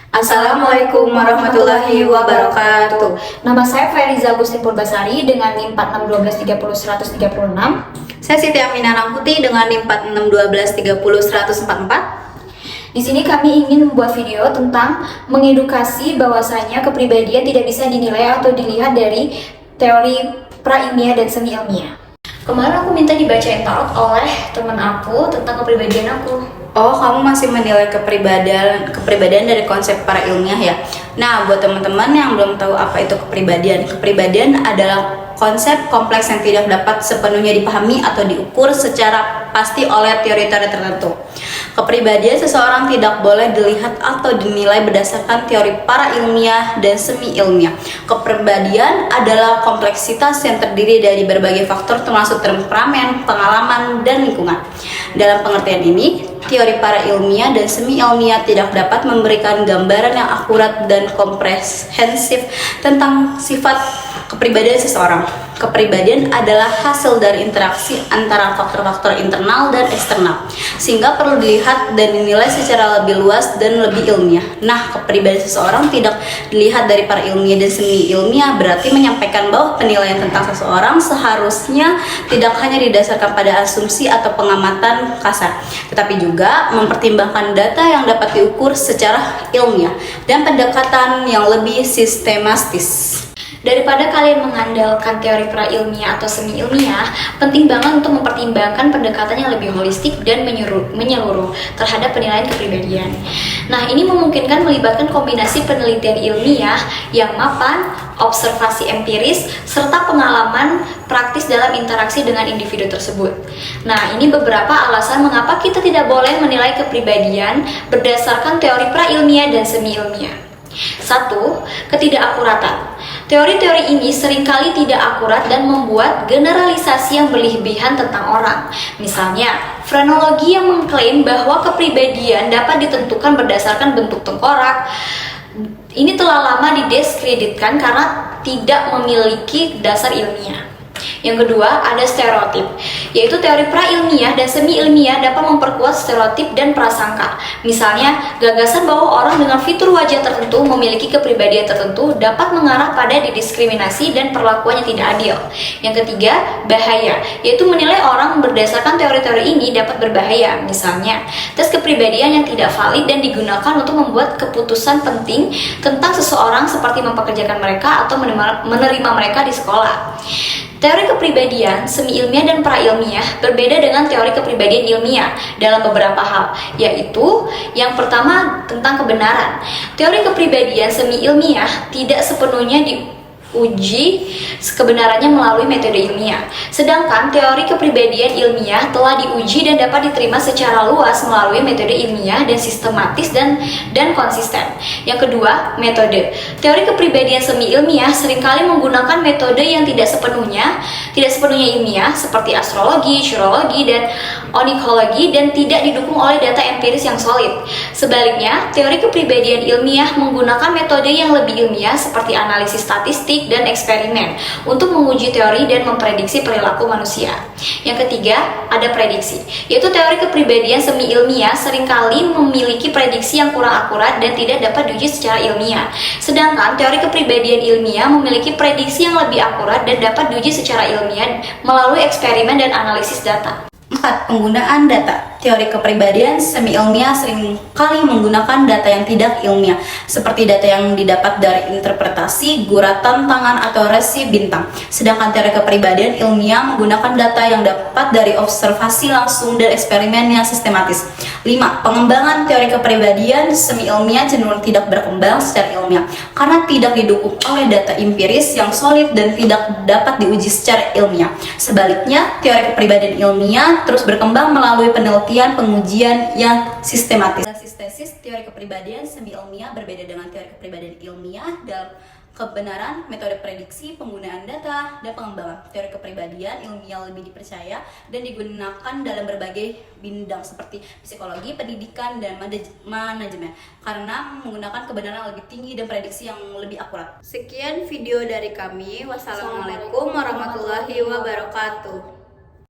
Assalamualaikum warahmatullahi wabarakatuh. Nama saya Fairiza Agustin Purbasari dengan NIM 461230 136. Saya Siti Aminah Ramputi dengan NIM 461230 144. Di sini kami ingin membuat video tentang mengedukasi bahwasanya kepribadian tidak bisa dinilai atau dilihat dari teori pra-ilmiah dan semi-ilmiah. Kemarin aku minta dibacain tarot oleh teman aku tentang kepribadian aku. Oh, kamu masih menilai kepribadian dari konsep para ilmiah ya? Nah, buat teman-teman yang belum tahu apa itu kepribadian adalah konsep kompleks yang tidak dapat sepenuhnya dipahami atau diukur secara pasti oleh teori-teori tertentu. Kepribadian seseorang tidak boleh dilihat atau dinilai berdasarkan teori para ilmiah dan semi ilmiah. Kepribadian adalah kompleksitas yang terdiri dari berbagai faktor termasuk temperamen, pengalaman, dan lingkungan. Dalam pengertian ini, teori para ilmiah dan semi ilmiah tidak dapat memberikan gambaran yang akurat dan komprehensif tentang sifat kepribadian seseorang. Kepribadian adalah hasil dari interaksi antara faktor-faktor internal dan eksternal, sehingga perlu dilihat dan dinilai secara lebih luas dan lebih ilmiah. Nah, kepribadian seseorang tidak dilihat dari para ilmiah dan semi ilmiah berarti menyampaikan bahwa penilaian tentang seseorang seharusnya tidak hanya didasarkan pada asumsi atau pengamatan kasar, tetapi juga mempertimbangkan data yang dapat diukur secara ilmiah dan pendekatan yang lebih sistematis. Daripada kalian mengandalkan teori pra-ilmiah atau semi-ilmiah, penting banget untuk mempertimbangkan pendekatan yang lebih holistik dan menyeluruh terhadap penilaian kepribadian. Nah, ini memungkinkan melibatkan kombinasi penelitian ilmiah yang mapan, observasi empiris, serta pengalaman praktis dalam interaksi dengan individu tersebut. Nah, ini beberapa alasan mengapa kita tidak boleh menilai kepribadian berdasarkan teori pra-ilmiah dan semi-ilmiah. 1. Ketidakakuratan. Teori-teori ini seringkali tidak akurat dan membuat generalisasi yang berlebihan tentang orang. Misalnya, frenologi yang mengklaim bahwa kepribadian dapat ditentukan berdasarkan bentuk tengkorak. Ini telah lama didiskreditkan karena tidak memiliki dasar ilmiah. Yang kedua, ada stereotip, yaitu teori pra-ilmiah dan semi-ilmiah dapat memperkuat stereotip dan prasangka. Misalnya, gagasan bahwa orang dengan fitur wajah tertentu memiliki kepribadian tertentu dapat mengarah pada didiskriminasi dan perlakuan yang tidak adil. Yang ketiga, bahaya, yaitu menilai orang berdasarkan teori-teori ini dapat berbahaya. Misalnya, tes kepribadian yang tidak valid dan digunakan untuk membuat keputusan penting tentang seseorang seperti mempekerjakan mereka atau menerima mereka di sekolah. Teori kepribadian semi-ilmiah dan pra-ilmiah berbeda dengan teori kepribadian ilmiah dalam beberapa hal, yaitu yang pertama tentang kebenaran. Teori kepribadian semi-ilmiah tidak sepenuhnya diuji kebenarannya melalui metode ilmiah, sedangkan teori kepribadian ilmiah telah diuji dan dapat diterima secara luas melalui metode ilmiah dan sistematis dan konsisten. Yang kedua, metode. Teori kepribadian semi-ilmiah seringkali menggunakan metode yang tidak sepenuhnya ilmiah seperti astrologi, surologi, dan onikologi dan tidak didukung oleh data empiris yang solid. Sebaliknya, teori kepribadian ilmiah menggunakan metode yang lebih ilmiah seperti analisis statistik dan eksperimen untuk menguji teori dan memprediksi perilaku manusia. Yang ketiga, ada prediksi, yaitu teori kepribadian semi-ilmiah seringkali memiliki prediksi yang kurang akurat dan tidak dapat diuji secara ilmiah. Sedangkan teori kepribadian ilmiah memiliki prediksi yang lebih akurat dan dapat diuji secara ilmiah melalui eksperimen dan analisis data. 4. Penggunaan data. Teori kepribadian semi-ilmiah seringkali menggunakan data yang tidak ilmiah, seperti data yang didapat dari interpretasi, guratan tangan, atau resi bintang. Sedangkan teori kepribadian ilmiah menggunakan data yang dapat dari observasi langsung dan eksperimen yang sistematis. 5. Pengembangan teori kepribadian semi-ilmiah cenderung tidak berkembang secara ilmiah, karena tidak didukung oleh data empiris yang solid dan tidak dapat diuji secara ilmiah. Sebaliknya, teori kepribadian ilmiah terus berkembang melalui pengujian yang sistematis. Sintesis teori kepribadian semi-ilmiah berbeda dengan teori kepribadian ilmiah dalam kebenaran, metode prediksi, penggunaan data, dan pengembangan. Teori kepribadian ilmiah lebih dipercaya dan digunakan dalam berbagai bidang seperti psikologi, pendidikan, dan manajemen karena menggunakan kebenaran yang lebih tinggi dan prediksi yang lebih akurat. Sekian video dari kami. Wassalamualaikum warahmatullahi wabarakatuh.